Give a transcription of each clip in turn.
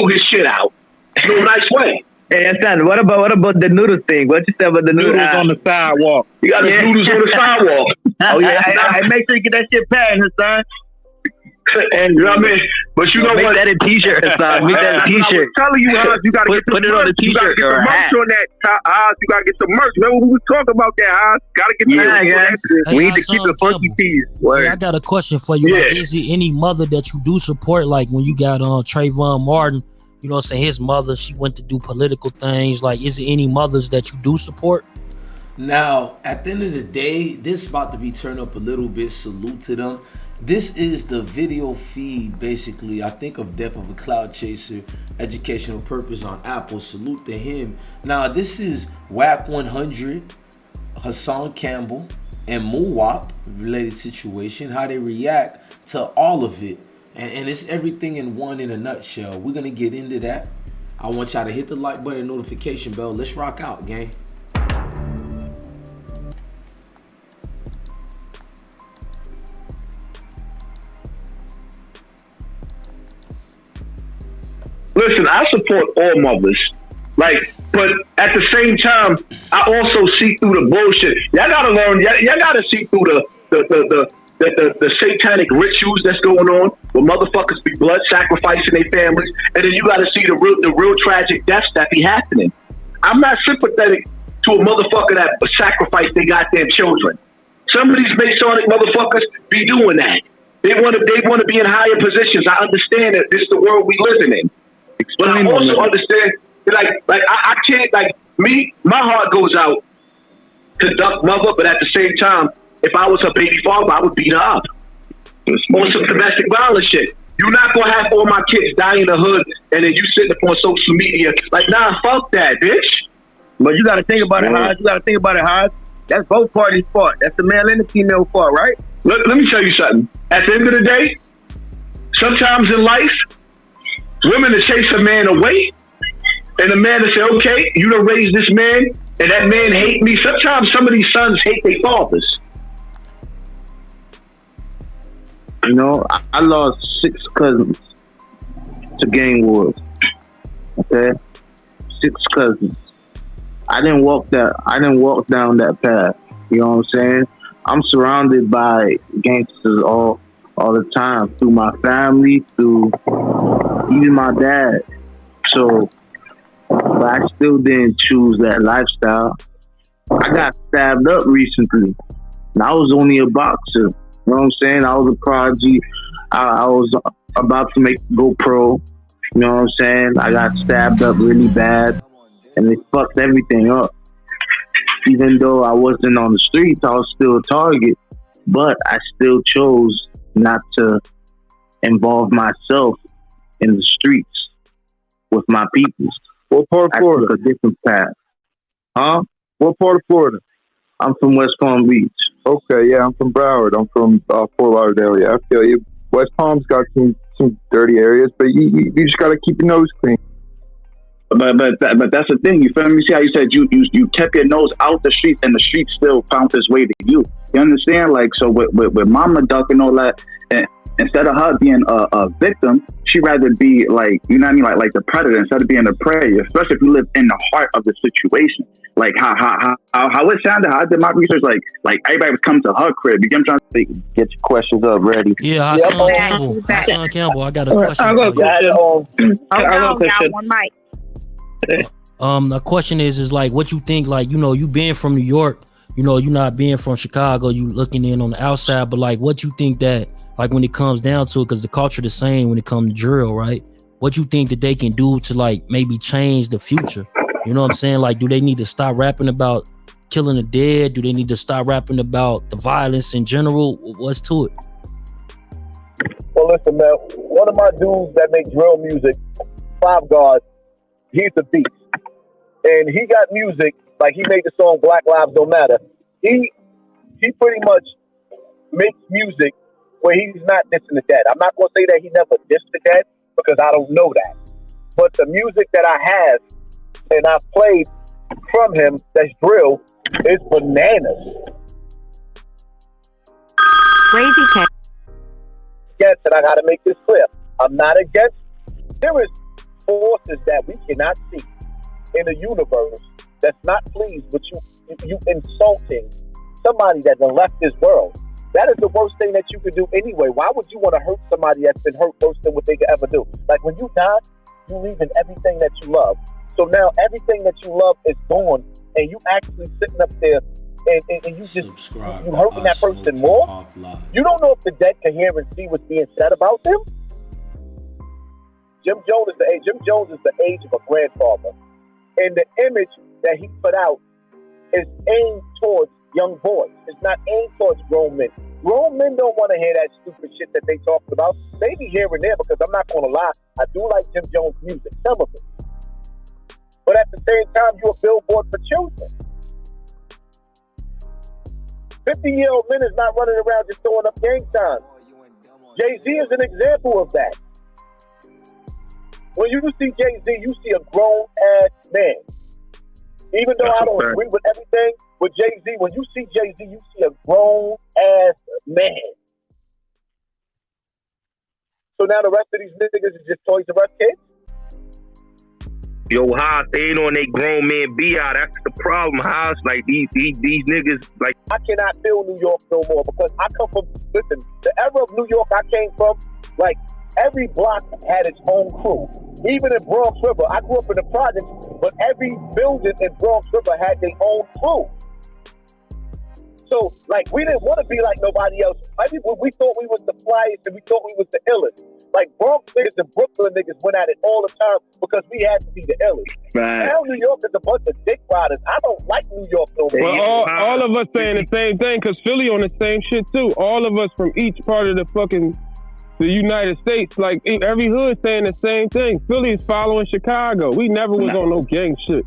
threw his shit out. No nice way. Hey, Hassan, what about the noodles thing? What you said about the noodles on the sidewalk? You got the noodles on the sidewalk. Oh yeah, I make sure you get that shit patterned, Hassan. And you know what I mean? But you know make what? That a t-shirt, Hassan. Make that a t-shirt. I'm telling you, Hans, you gotta put it on a t-shirt or a hat. on that, Hans. You gotta get some merch. Remember we was talking about that, Hans? Gotta get the we need to keep the funky tees. Yeah, I got a question for you. Like, is there any mother that you do support? Like when you got Trayvon Martin, you know what I'm saying, his mother, she went to do political things. Like, is there any mothers that you do support? Now, at the end of the day, this is about to be turned up a little bit. Salute to them. This is the video feed, basically, I think, of Death of a Cloud Chaser, educational purpose on Apple. Salute to him. Now, this is Wack 100, Hassan Campbell, and Muwop related situation, how they react to all of it. And it's everything in one in a nutshell. We're going to get into that. I want y'all to hit the like button, notification bell. Let's rock out, gang. Listen, I support all mothers. But at the same time, I also see through the bullshit. Y'all gotta learn. Y'all gotta see through the satanic rituals that's going on, where motherfuckers be blood sacrificing their families, and then you gotta see the real tragic deaths that be happening. I'm not sympathetic to a motherfucker that sacrifice their goddamn children. Some of these Masonic motherfuckers be doing that. They want to be in higher positions. I understand that this is the world we living in. But I also understand, I can't, my heart goes out to Duck Mother, but at the same time, if I was her baby father, I would beat her up. On some domestic violence shit. You're not going to have all my kids die in the hood, and then you sitting up on social media, nah, fuck that, bitch. But you got to think about it, Hodge. That's both parties' fault. That's the male and the female fault, right? Let me tell you something. At the end of the day, sometimes in life, women to chase a man away, and a man to say, okay, you done raised this man, and that man hate me. Sometimes some of these sons hate their fathers. You know, I lost 6 cousins to gang wars. Okay? 6 cousins. I didn't walk down that path. You know what I'm saying? I'm surrounded by gangsters all the time, through my family, through even my dad. So, but I still didn't choose that lifestyle. I got stabbed up recently, and I was only a boxer. You know what I'm saying? I was a prodigy. I was about to go pro. You know what I'm saying? I got stabbed up really bad, and they fucked everything up. Even though I wasn't on the streets, I was still a target, but I still chose not to involve myself in the streets with my people. What part of Florida? I took a different path. Huh? What part of Florida? I'm from West Palm Beach. Okay, yeah, I'm from Broward. I'm from Fort Lauderdale. Yeah, I feel you. West Palm's got some dirty areas, but you just got to keep your nose clean. But that's the thing. You feel me? See how you said you kept your nose out the streets, and the streets still found its way to you. You understand? Like, so with Mama Duck and all that, and instead of her being a victim, she'd rather be like, you know what I mean, like the predator instead of being the prey. Especially if you live in the heart of the situation. Like how it sounded. How I did my research. Like everybody was coming to her crib. You get what I'm trying to say? Get your questions up ready. Yeah, Hassan Campbell. I got a question. I got one mic. The question is like, what you think, like, you know, you being from New York, you know, you not being from Chicago, you looking in on the outside, but like, what you think that, like, when it comes down to it, because the culture the same when it comes to drill, right? What you think that they can do to, like, maybe change the future? You know what I'm saying? Like, do they need to stop rapping about killing the dead? Do they need to stop rapping about the violence in general? What's to it? Well, listen, man, one of my dudes that make drill music, Five God, he's a beast. And he got music, like he made the song Black Lives Don't Matter. He pretty much makes music where he's not dissing the dead. I'm not going to say that he never dissed the dead because I don't know that. But the music that I have and I've played from him that's drill is bananas. Crazy cat. Yes, and I got to make this clear. I'm not against. There is forces that we cannot see in the universe that's not pleased with you insulting somebody that done left this world. That is the worst thing that you could do anyway. Why would you want to hurt somebody that's been hurt worse than what they could ever do? Like when you die, you leaving everything that you love. So now everything that you love is gone, and you actually sitting up there and you just you hurting that person more. You don't know if the dead can hear and see what's being said about them. Jim Jones is the age of a grandfather, and the image that he put out is aimed towards young boys. It's not aimed towards grown men. Grown men don't want to hear that stupid shit that they talked about. Maybe here and there, because I'm not going to lie, I do like Jim Jones' music, some of it. But at the same time, you're a billboard for children. 50-year-old men is not running around just throwing up gang signs. Jay-Z is an example of that. When you see Jay-Z, you see a grown-ass man. Even though I don't agree with everything with Jay-Z, when you see Jay-Z, you see a grown-ass man. So now the rest of these niggas is just Toys R Us kids? Yo, Haas, they ain't on they grown man BI. That's the problem, Haas. Like, these niggas, like... I cannot feel New York no more because I come from... Listen, the era of New York I came from, like, every block had its own crew. Even in Bronx River, I grew up in the projects, but every building in Bronx River had their own crew. So, like, we didn't want to be like nobody else. We thought we was the flyest and we thought we was the illest. Like, Bronx niggas and Brooklyn niggas went at it all the time because we had to be the illest. Right. Now New York is a bunch of dick riders. I don't like New York no more. Well, all of us saying the same thing because Philly on the same shit, too. All of us from each part of the United States, like every hood saying the same thing. Philly is following Chicago. We never was on no gang shit.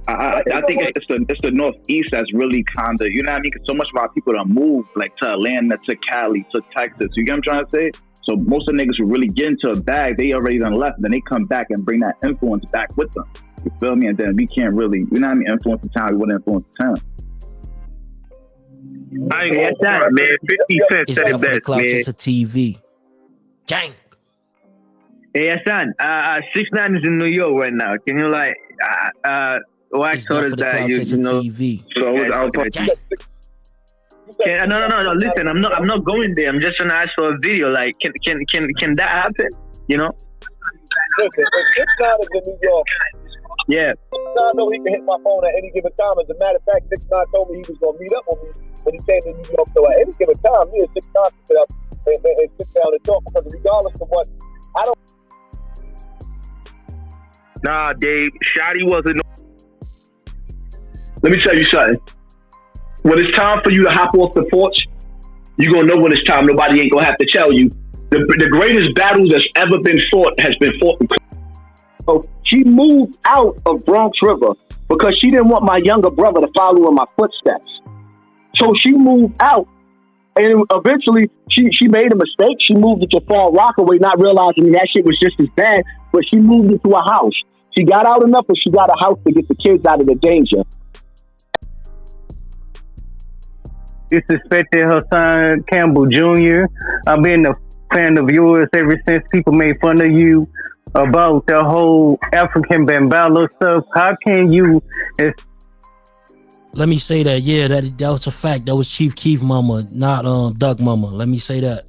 I think it's the Northeast that's really kind of, you know what I mean? Because so much of our people don't move like to Atlanta, to Cali, to Texas. You get what I'm trying to say? So most of the niggas who really get into a bag, they already done left. Then they come back and bring that influence back with them. You feel me? And then we can't really, you know what I mean, influence the town. We wouldn't influence the town. I ain't gonna start, man. 50 Cent It's said it definitely best, clout man. chase a TV. Gang. Hey, Hassan, 6ix9ine is in New York right now. Can you like, Wack It's told us definitely that clout you chase a know? TV. So I was Gang. No. Listen, I'm not going there. I'm just gonna ask for a video. Like, can that happen? You know? Listen, if 6ix9ine is in New York, Yeah. 6ix9ine know he can hit my phone at any given time. As a matter of fact, 6ix9ine told me he was going to meet up with me when he came to New York. So at any given time, me and 6ix9ine can sit up and sit down and talk because regardless of what, I don't... Nah, Dave, Shotty wasn't. Let me tell you something. When it's time for you to hop off the porch, you're going to know when it's time. Nobody ain't going to have to tell you. The greatest battle that's ever been fought has been fought. So she moved out of Bronx River because she didn't want my younger brother to follow in my footsteps. So she moved out, and eventually she made a mistake. She moved into Far Rockaway, not realizing that shit was just as bad, but she moved into a house. She got out enough and she got a house to get the kids out of the danger. Disrespected Hassan Campbell Jr. I've been a fan of yours ever since people made fun of you about the whole African Bambala stuff. How can you... Let me say that, yeah, that was a fact. That was Chief Keef mama, not Doug mama. Let me say that.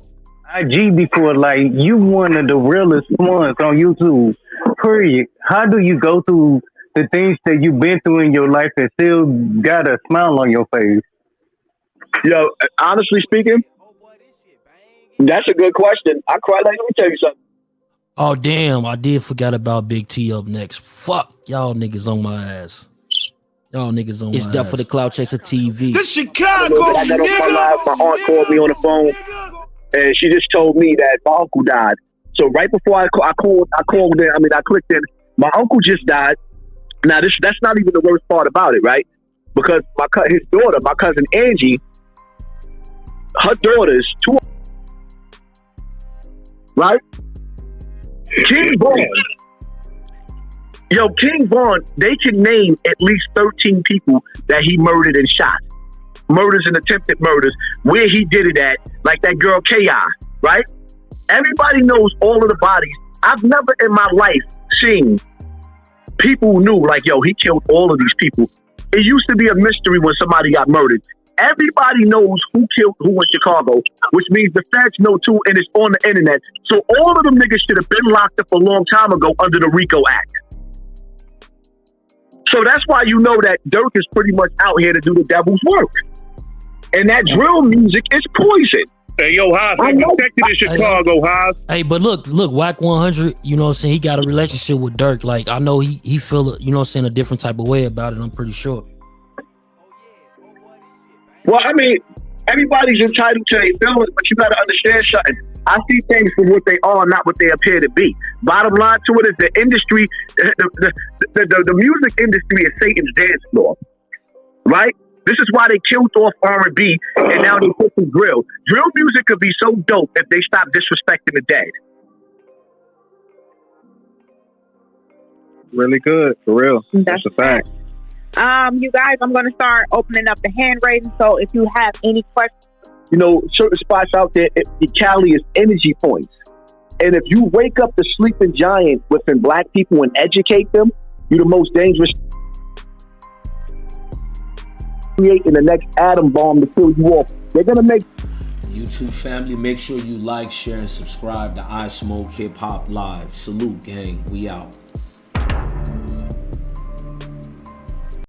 IG before, like, you one of the realest ones on YouTube, period. How do you go through the things that you've been through in your life and still got a smile on your face? Yo, honestly speaking, that's a good question. I cried. Like, let me tell you something. Oh, damn, I did forget about Big T up next. Fuck, y'all niggas on my ass. Y'all niggas on my ass. It's definitely the Cloud Chaser TV. This Chicago, I got on my live. My aunt called me on the phone, and she just told me that my uncle died. So right before I called in. I mean, I clicked in. My uncle just died. Now that's not even the worst part about it, right? Because his daughter, my cousin Angie, her daughters, two, right? King Vaughn. Yo, King Vaughn, they can name at least 13 people that he murdered and shot. Murders and attempted murders, where he did it at, like that girl K.I., right? Everybody knows all of the bodies I've never in my life seen people who knew, like, yo, he killed all of these people. It used to be a mystery when somebody got murdered. Everybody knows who killed who in Chicago, which means the feds know too, and it's on the internet. So all of them niggas should have been locked up a long time ago under the Rico Act. So that's why you know that Dirk is pretty much out here to do the devil's work. And that drill music is poison. Hey, yo, Haas, they protected in Chicago, Haas. Hey, but look, Wack 100, you know what I'm saying? He got a relationship with Dirk. Like, I know he feel, you know what I'm saying, a different type of way about it, I'm pretty sure. Well, I mean, everybody's entitled to their feelings, but you got to understand something. I see things for what they are, not what they appear to be. Bottom line to it is the industry, the music industry is Satan's dance floor, right? This is why they killed off R&B, and now they put some drill. Drill music could be so dope if they stop disrespecting the dead. Really good, for real. That's a fact. You guys, I'm going to start opening up the hand raising. So if you have any questions, you know, certain spots out there, the Cali is energy points. And if you wake up the sleeping giant within black people and educate them, you're the most dangerous. Creating the next atom bomb to kill you off. They're going to make. YouTube family, make sure you like, share, and subscribe to I Smoke Hip Hop Live. Salute, gang. We out.